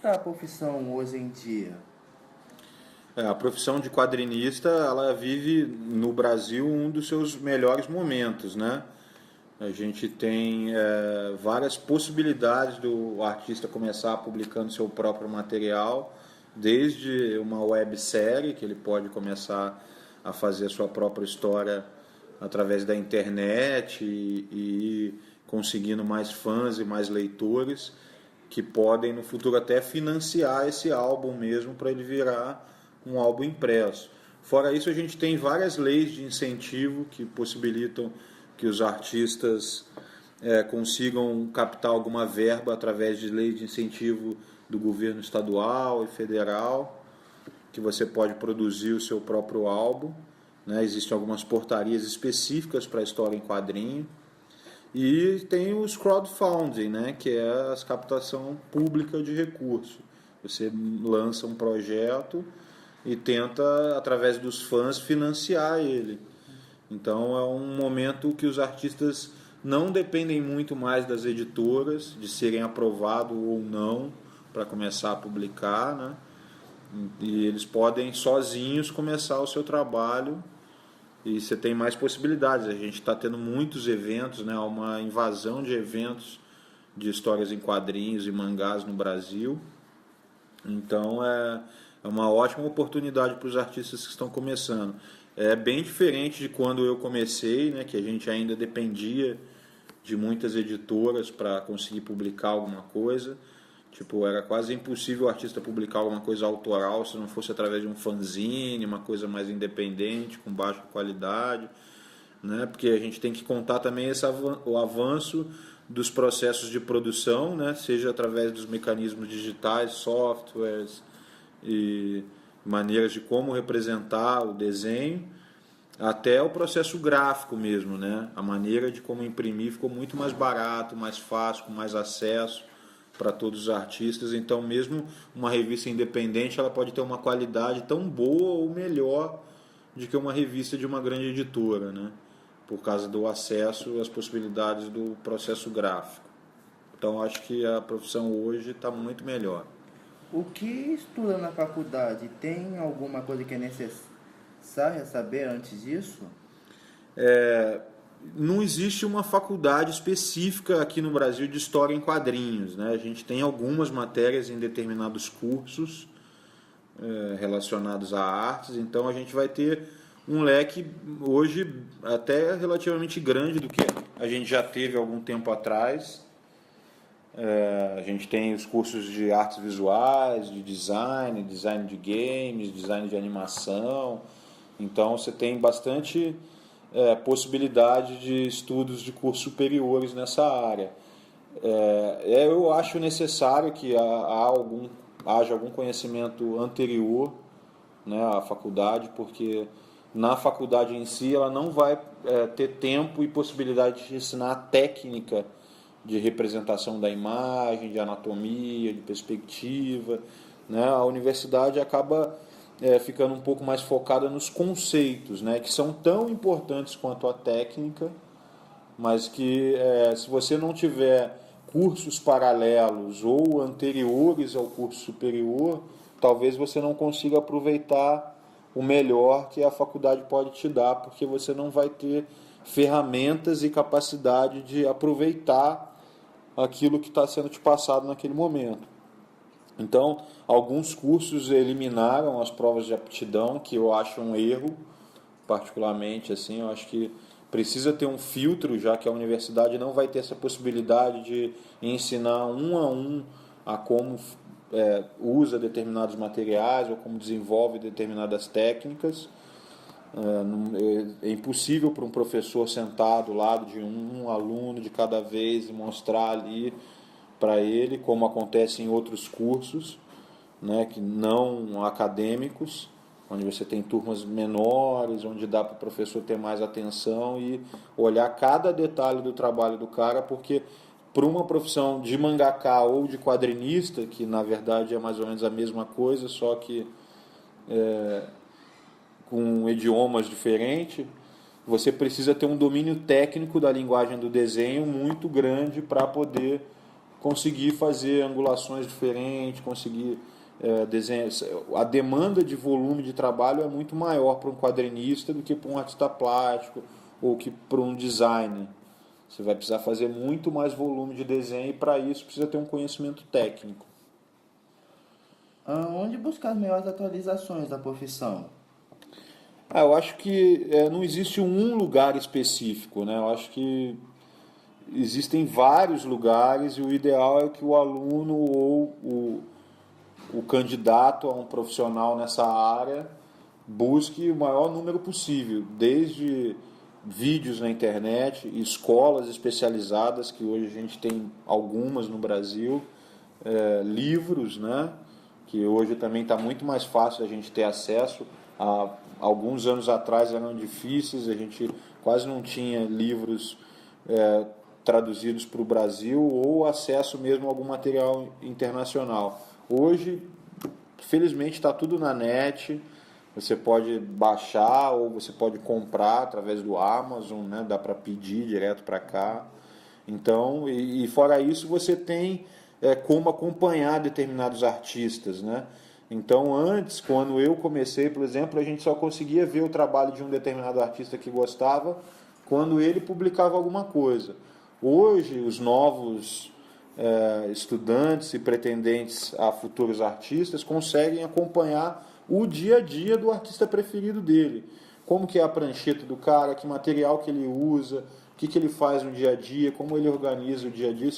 está a profissão hoje em dia? A profissão de quadrinista, ela vive no Brasil um dos seus melhores momentos, né? A gente tem várias possibilidades do artista começar publicando seu próprio material, desde uma websérie, que ele pode começar a fazer a sua própria história através da internet e ir conseguindo mais fãs e mais leitores, que podem no futuro até financiar esse álbum mesmo para ele virar um álbum impresso. Fora isso, a gente tem várias leis de incentivo que possibilitam que os artistas consigam captar alguma verba através de leis de incentivo do governo estadual e federal, que você pode produzir o seu próprio álbum, né? Existem algumas portarias específicas para a história em quadrinho. E tem os crowdfunding, né? Que é a captação pública de recursos. Você lança um projeto e tenta, através dos fãs, financiar ele. Então é um momento que os artistas não dependem muito mais das editoras, de serem aprovados ou não para começar a publicar, né? E eles podem sozinhos começar o seu trabalho e você tem mais possibilidades. A gente está tendo muitos eventos, né? Uma invasão de eventos de histórias em quadrinhos e mangás no Brasil. Então é uma ótima oportunidade para os artistas que estão começando. É bem diferente de quando eu comecei, né? Que a gente ainda dependia de muitas editoras para conseguir publicar alguma coisa. Tipo, era quase impossível o artista publicar alguma coisa autoral se não fosse através de um fanzine, uma coisa mais independente, com baixa qualidade, né? Porque a gente tem que contar também o avanço dos processos de produção, né? Seja através dos mecanismos digitais, softwares e maneiras de como representar o desenho, até o processo gráfico mesmo, né? A maneira de como imprimir ficou muito mais barato, mais fácil, com mais acesso para todos os artistas. Então mesmo uma revista independente ela pode ter uma qualidade tão boa ou melhor do que uma revista de uma grande editora, né? Por causa do acesso e as possibilidades do processo gráfico. Então acho que a profissão hoje está muito melhor. O que estuda na faculdade? Tem alguma coisa que é necessária saber antes disso? Não existe uma faculdade específica aqui no Brasil de história em quadrinhos, né? A gente tem algumas matérias em determinados cursos relacionados a artes, então a gente vai ter um leque hoje até relativamente grande do que a gente já teve algum tempo atrás. A gente tem os cursos de artes visuais, de design, design de games, design de animação. Então você tem bastante possibilidade de estudos de cursos superiores nessa área. Eu acho necessário que haja algum conhecimento anterior, né, à faculdade, porque na faculdade em si ela não vai ter tempo e possibilidade de ensinar a técnica de representação da imagem, de anatomia, de perspectiva, né? A universidade acaba ficando um pouco mais focada nos conceitos, né? Que são tão importantes quanto a técnica, mas que se você não tiver cursos paralelos ou anteriores ao curso superior, talvez você não consiga aproveitar o melhor que a faculdade pode te dar, porque você não vai ter ferramentas e capacidade de aproveitar aquilo que está sendo te passado naquele momento. Então, alguns cursos eliminaram as provas de aptidão, que eu acho um erro, particularmente, assim, eu acho que precisa ter um filtro, já que a universidade não vai ter essa possibilidade de ensinar um a um a como usa determinados materiais ou como desenvolve determinadas técnicas. É impossível para um professor sentar do lado de um aluno de cada vez e mostrar ali para ele, como acontece em outros cursos, né, que não acadêmicos, onde você tem turmas menores, onde dá para o professor ter mais atenção e olhar cada detalhe do trabalho do cara, porque para uma profissão de mangaka ou de quadrinista, que na verdade é mais ou menos a mesma coisa, só que com idiomas diferentes, você precisa ter um domínio técnico da linguagem do desenho muito grande para poder conseguir fazer angulações diferentes, conseguir desenhar. A demanda de volume de trabalho é muito maior para um quadrinista do que para um artista plástico ou que para um designer. Você vai precisar fazer muito mais volume de desenho e para isso precisa ter um conhecimento técnico. Onde buscar as melhores atualizações da profissão? Eu acho que não existe um lugar específico, né? Eu acho que existem vários lugares e o ideal é que o aluno ou o candidato a um profissional nessa área busque o maior número possível, desde vídeos na internet, escolas especializadas, que hoje a gente tem algumas no Brasil, livros, né? Que hoje também está muito mais fácil a gente ter acesso. Há alguns anos atrás eram difíceis, a gente quase não tinha livros traduzidos para o Brasil ou acesso mesmo a algum material internacional. Hoje, felizmente, está tudo na net, você pode baixar ou você pode comprar através do Amazon, né? Dá para pedir direto para cá. Então, e fora isso, você tem como acompanhar determinados artistas, né? Então, antes, quando eu comecei, por exemplo, a gente só conseguia ver o trabalho de um determinado artista que gostava quando ele publicava alguma coisa. Hoje, os novos estudantes e pretendentes a futuros artistas conseguem acompanhar o dia a dia do artista preferido dele. Como que é a prancheta do cara, que material que ele usa, o que ele faz no dia a dia, como ele organiza o dia a dia.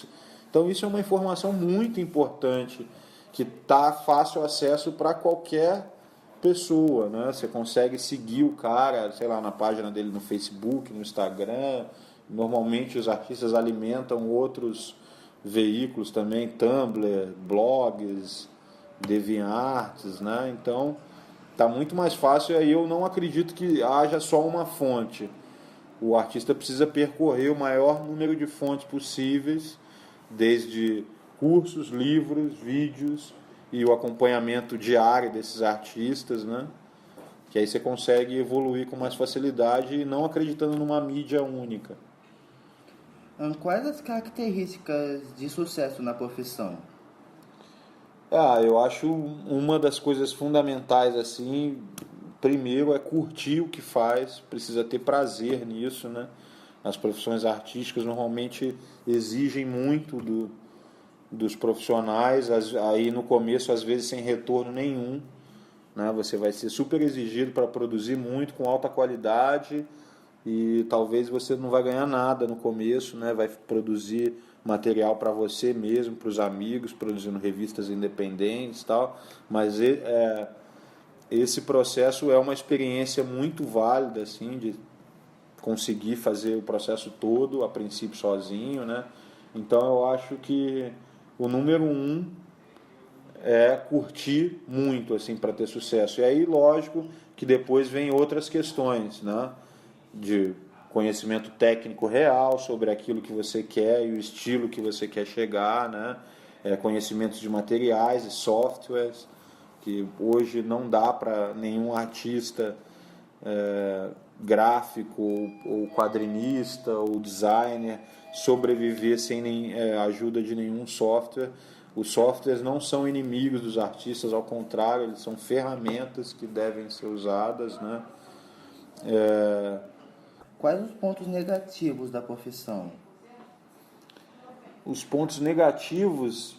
Então isso é uma informação muito importante, que está fácil acesso para qualquer pessoa, né? Você consegue seguir o cara, sei lá, na página dele no Facebook, no Instagram. Normalmente os artistas alimentam outros veículos também, Tumblr, blogs, DeviantArts, né? Então está muito mais fácil e aí eu não acredito que haja só uma fonte. O artista precisa percorrer o maior número de fontes possíveis, desde cursos, livros, vídeos e o acompanhamento diário desses artistas, né? Que aí você consegue evoluir com mais facilidade e não acreditando numa mídia única. Quais as características de sucesso na profissão? Eu acho uma das coisas fundamentais, assim, primeiro é curtir o que faz, precisa ter prazer nisso, né? As profissões artísticas normalmente exigem muito dos profissionais, aí no começo às vezes sem retorno nenhum, né? Você vai ser super exigido para produzir muito, com alta qualidade, e talvez você não vai ganhar nada no começo, né? Vai produzir material para você mesmo, para os amigos, produzindo revistas independentes e tal, mas esse processo é uma experiência muito válida, assim, de conseguir fazer o processo todo, a princípio sozinho, né? Então eu acho que o número um é curtir muito, assim, para ter sucesso. E aí, lógico, que depois vem outras questões, né? De conhecimento técnico real sobre aquilo que você quer e o estilo que você quer chegar, né? Conhecimentos de materiais e softwares, que hoje não dá para nenhum artista gráfico ou quadrinista ou designer sobreviver sem ajuda de nenhum software. Os softwares não são inimigos dos artistas, ao contrário, eles são ferramentas que devem ser usadas, né? Quais os pontos negativos da profissão? Os pontos negativos,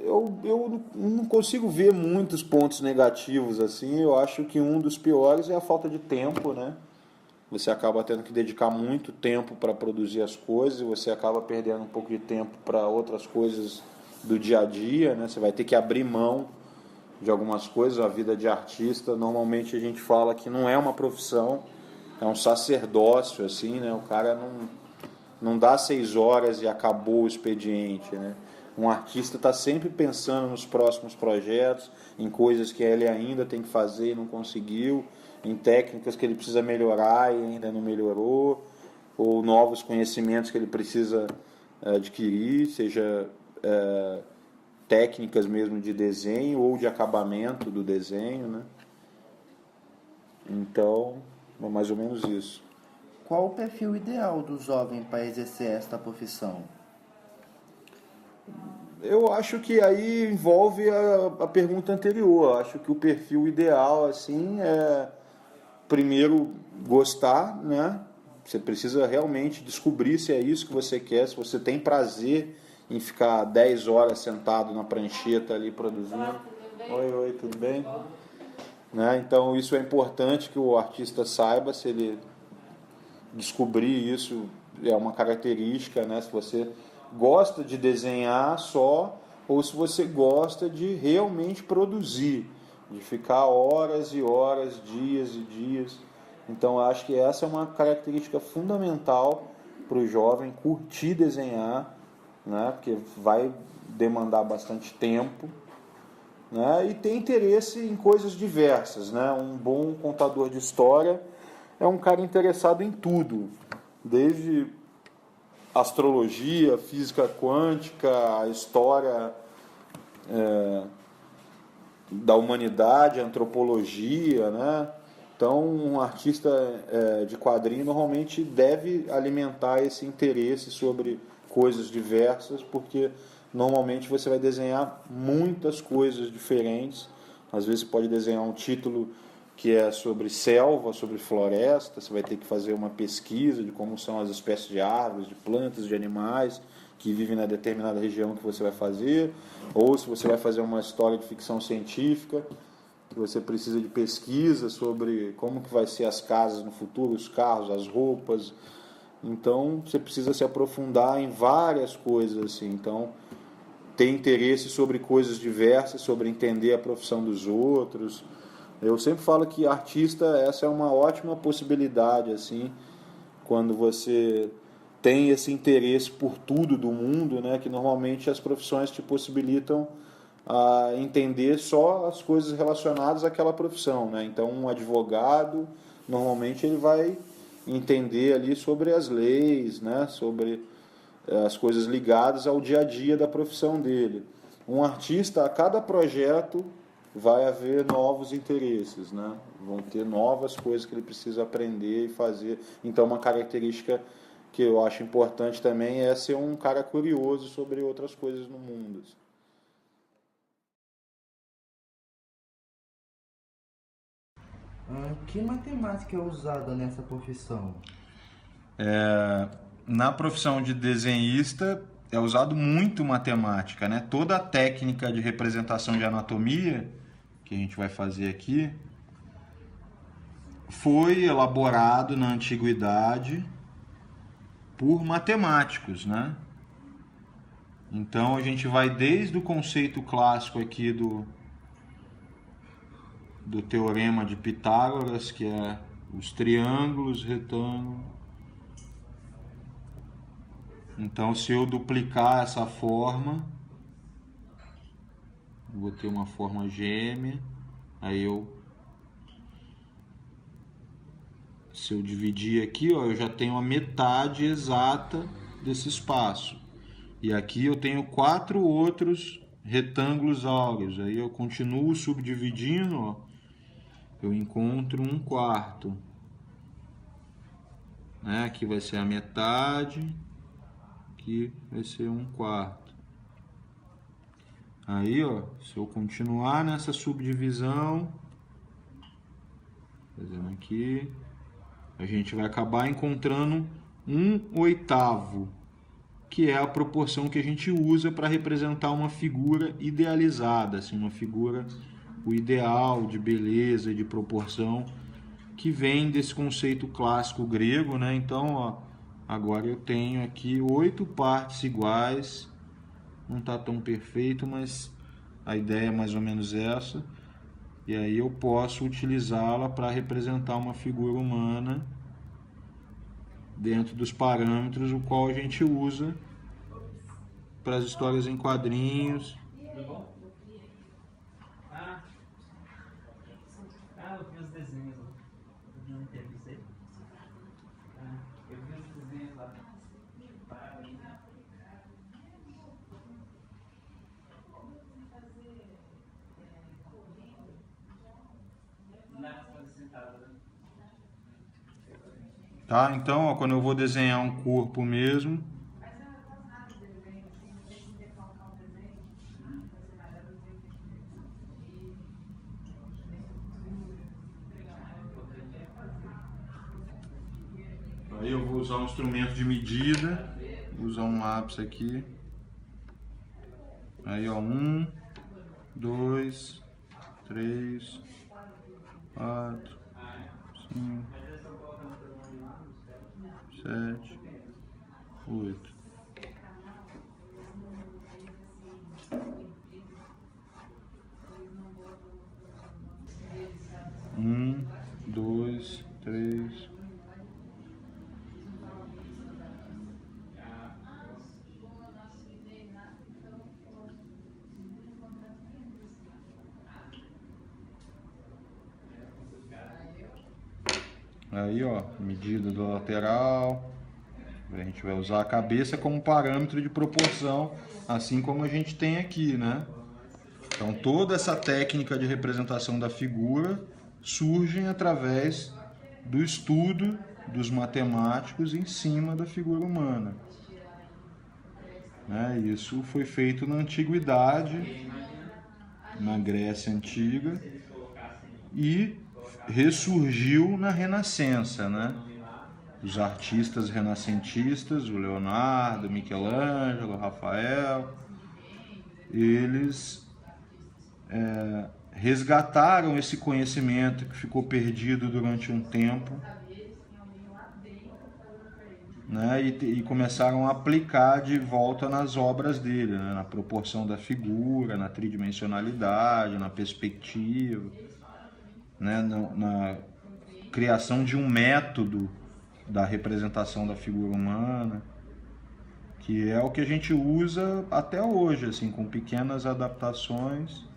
eu não consigo ver muitos pontos negativos assim. Eu acho que um dos piores é a falta de tempo, né? Você acaba tendo que dedicar muito tempo para produzir as coisas e você acaba perdendo um pouco de tempo para outras coisas do dia a dia, né? Você vai ter que abrir mão de algumas coisas. A vida de artista, normalmente a gente fala que não é uma profissão, é um sacerdócio, assim, né? O cara não dá 6 horas e acabou o expediente, né? Um artista está sempre pensando nos próximos projetos, em coisas que ele ainda tem que fazer e não conseguiu, em técnicas que ele precisa melhorar e ainda não melhorou, ou novos conhecimentos que ele precisa adquirir, seja técnicas mesmo de desenho ou de acabamento do desenho, né? Então, é mais ou menos isso. Qual o perfil ideal do jovem para exercer esta profissão? Eu acho que aí envolve a pergunta anterior. Eu acho que o perfil ideal, assim, é primeiro gostar, né? Você precisa realmente descobrir se é isso que você quer, se você tem prazer em ficar 10 horas sentado na prancheta ali produzindo. Oi, tudo bem? Né? Então isso é importante que o artista saiba, se ele descobrir isso é uma característica, né? Se você gosta de desenhar só ou se você gosta de realmente produzir, de ficar horas e horas, dias e dias. Então acho que essa é uma característica fundamental para o jovem curtir desenhar, né? Porque vai demandar bastante tempo, né? E ter interesse em coisas diversas, né? Um bom contador de história é um cara interessado em tudo, desde astrologia, física quântica, a história da humanidade, antropologia, né? Então, um artista de quadrinho normalmente deve alimentar esse interesse sobre coisas diversas, porque normalmente você vai desenhar muitas coisas diferentes. Às vezes você pode desenhar um título que é sobre selva, sobre floresta, você vai ter que fazer uma pesquisa de como são as espécies de árvores, de plantas, de animais que vivem na determinada região que você vai fazer, ou se você vai fazer uma história de ficção científica, que você precisa de pesquisa sobre como que vai ser as casas no futuro, os carros, as roupas. Então, você precisa se aprofundar em várias coisas assim. Então, ter interesse sobre coisas diversas, sobre entender a profissão dos outros. Eu sempre falo que artista, essa é uma ótima possibilidade, assim, quando você tem esse interesse por tudo do mundo, né, que normalmente as profissões te possibilitam a entender só as coisas relacionadas àquela profissão, né? Então, um advogado, normalmente ele vai entender ali sobre as leis, né, sobre as coisas ligadas ao dia a dia da profissão dele. Um artista, a cada projeto vai haver novos interesses, né? Vão ter novas coisas que ele precisa aprender e fazer. Então, uma característica que eu acho importante também é ser um cara curioso sobre outras coisas no mundo. Que matemática é usada nessa profissão? Na profissão de desenhista é usado muito matemática, né? Toda a técnica de representação de anatomia que a gente vai fazer aqui foi elaborado na antiguidade por matemáticos, né? Então a gente vai desde o conceito clássico aqui do teorema de Pitágoras, que é os triângulos, retângulos. Então, se eu duplicar essa forma, eu vou ter uma forma gêmea, aí se eu dividir aqui, ó, eu já tenho a metade exata desse espaço. E aqui eu tenho 4 outros retângulos áureos. Aí eu continuo subdividindo, ó, eu encontro 1/4. Né? Aqui vai ser a metade, aqui vai ser 1/4. Aí, ó, se eu continuar nessa subdivisão, fazendo aqui, a gente vai acabar encontrando 1/8, que é a proporção que a gente usa para representar uma figura idealizada, assim, uma figura, o ideal de beleza e de proporção, que vem desse conceito clássico grego, né? Então, ó, agora eu tenho aqui 8 partes iguais, não está tão perfeito, mas a ideia é mais ou menos essa, e aí eu posso utilizá-la para representar uma figura humana dentro dos parâmetros o qual a gente usa para as histórias em quadrinhos. Tudo bom? Eu vi os desenhos lá. Eu não entrevistei. Eu vi os desenhos lá. Não dá pra fazer sentado, né? Tá? Então, ó, quando eu vou desenhar um corpo mesmo, vou usar um instrumento de medida, vou usar um lápis aqui. Aí, ó, 1, 2, 3, 4, 5, 7, 8. Um, dois, três. Aí, ó, medida do lateral. A gente vai usar a cabeça como parâmetro de proporção, assim como a gente tem aqui, né? Então, toda essa técnica de representação da figura surge através do estudo dos matemáticos em cima da figura humana. Né? Isso foi feito na Antiguidade, na Grécia Antiga, e ressurgiu na Renascença, né? Os artistas renascentistas, o Leonardo, Michelangelo, Rafael, eles resgataram esse conhecimento que ficou perdido durante um tempo, né? E começaram a aplicar de volta nas obras dele, né? Na proporção da figura, na tridimensionalidade, na perspectiva, né? Na criação de um método da representação da figura humana, que é o que a gente usa até hoje, assim, com pequenas adaptações.